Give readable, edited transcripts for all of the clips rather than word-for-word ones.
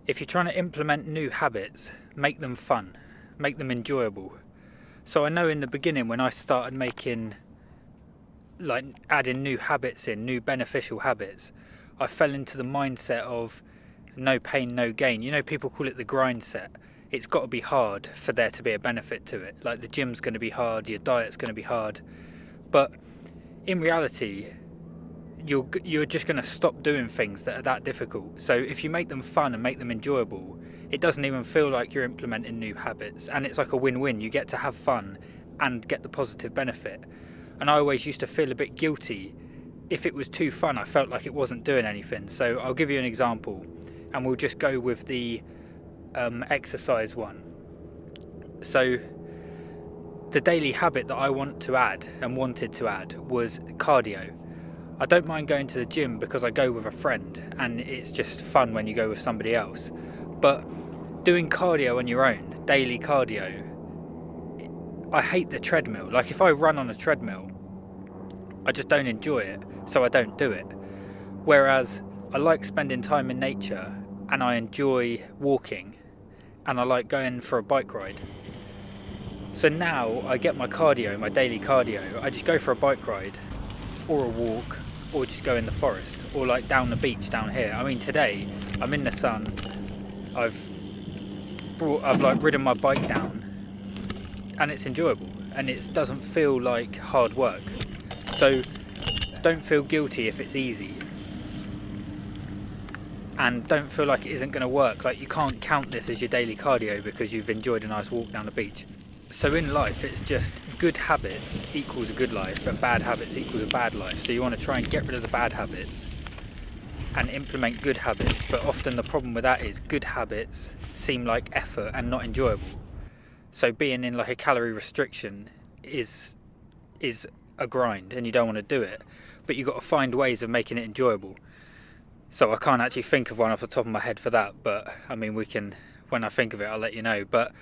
if you're trying to implement new habits, make them fun, make them enjoyable. So I know in the beginning when I started adding new habits in, new beneficial habits, I fell into the mindset of no pain, no gain. You know, people call it the grind set. It's got to be hard for there to be a benefit to it. Like the gym's going to be hard, your diet's going to be hard. But in reality, you're just going to stop doing things that are that difficult. So if you make them fun and make them enjoyable, it doesn't even feel like you're implementing new habits. And it's like a win-win. You get to have fun and get the positive benefit. And I always used to feel a bit guilty. If it was too fun, I felt like it wasn't doing anything. So I'll give you an example, and we'll just go with the exercise one. So the daily habit that I wanted to add was cardio. I don't mind going to the gym because I go with a friend and it's just fun when you go with somebody else. But doing cardio on your own, daily cardio, I hate the treadmill. Like if I run on a treadmill, I just don't enjoy it, so I don't do it. Whereas I like spending time in nature and I enjoy walking and I like going for a bike ride. So now I get my cardio, my daily cardio, I just go for a bike ride or a walk or just go in the forest or like down the beach down here. I mean today I'm in the sun, I've like ridden my bike down and it's enjoyable and it doesn't feel like hard work. So don't feel guilty if it's easy. And don't feel like it isn't going to work. Like you can't count this as your daily cardio because you've enjoyed a nice walk down the beach. So in life, it's just good habits equals a good life and bad habits equals a bad life. So you want to try and get rid of the bad habits and implement good habits. But often the problem with that is good habits seem like effort and not enjoyable. So being in like a calorie restriction is a grind and you don't want to do it. But you've got to find ways of making it enjoyable. So I can't actually think of one off the top of my head for that, but I mean when I think of it I'll let you know. But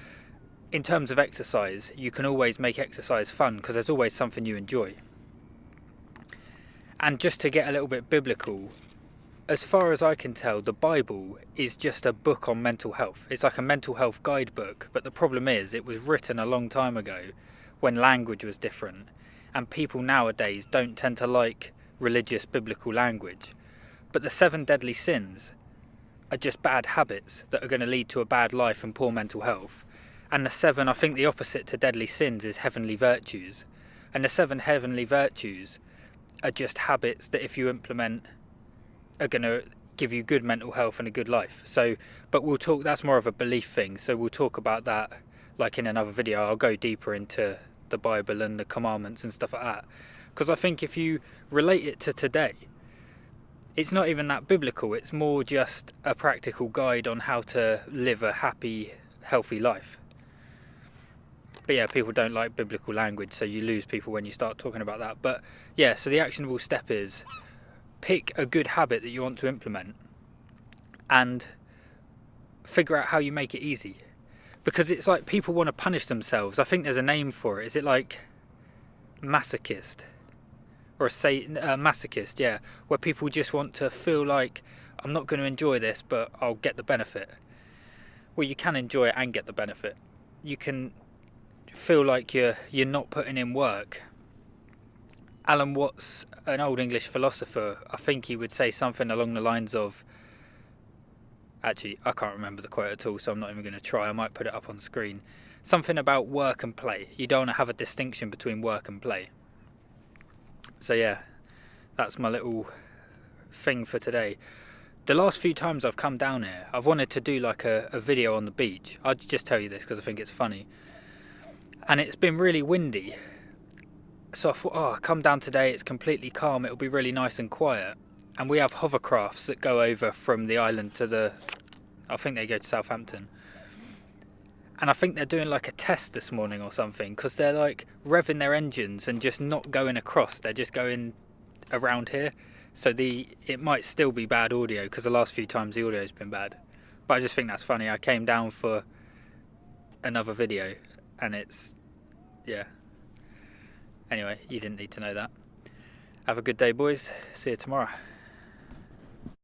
in terms of exercise, you can always make exercise fun because there's always something you enjoy. And just to get a little bit biblical, as far as I can tell, the Bible is just a book on mental health. It's like a mental health guidebook, but the problem is it was written a long time ago when language was different, and people nowadays don't tend to like religious biblical language. But the 7 deadly sins are just bad habits that are going to lead to a bad life and poor mental health. And the 7, I think the opposite to deadly sins is heavenly virtues. And the 7 heavenly virtues are just habits that if you implement are going to give you good mental health and a good life. So, but we'll talk, that's more of a belief thing. So we'll talk about that like in another video. I'll go deeper into the Bible and the commandments and stuff like that. Because I think if you relate it to today, it's not even that biblical, it's more just a practical guide on how to live a happy, healthy life. But yeah, people don't like biblical language, so you lose people when you start talking about that. But yeah, so the actionable step is pick a good habit that you want to implement and figure out how you make it easy. Because it's like people want to punish themselves. I think there's a name for it. Is it like masochist? Or a masochist, yeah, where people just want to feel like I'm not going to enjoy this, but I'll get the benefit. Well, you can enjoy it and get the benefit. You can feel like you're not putting in work. Alan Watts, an old English philosopher, I think he would say something along the lines of, actually, I can't remember the quote at all, so I'm not even going to try. I might put it up on screen. Something about work and play. You don't want to have a distinction between work and play. So yeah, that's my little thing for today. The last few times I've come down here, I've wanted to do like a video on the beach. I'll just tell you this because I think it's funny. And it's been really windy. So I thought, I'll come down today, it's completely calm, it'll be really nice and quiet. And we have hovercrafts that go over from the island to I think they go to Southampton. And I think they're doing like a test this morning or something, because they're like revving their engines and just not going across. They're just going around here. So it might still be bad audio because the last few times the audio's been bad. But I just think that's funny. I came down for another video and yeah. Anyway, you didn't need to know that. Have a good day, boys. See you tomorrow.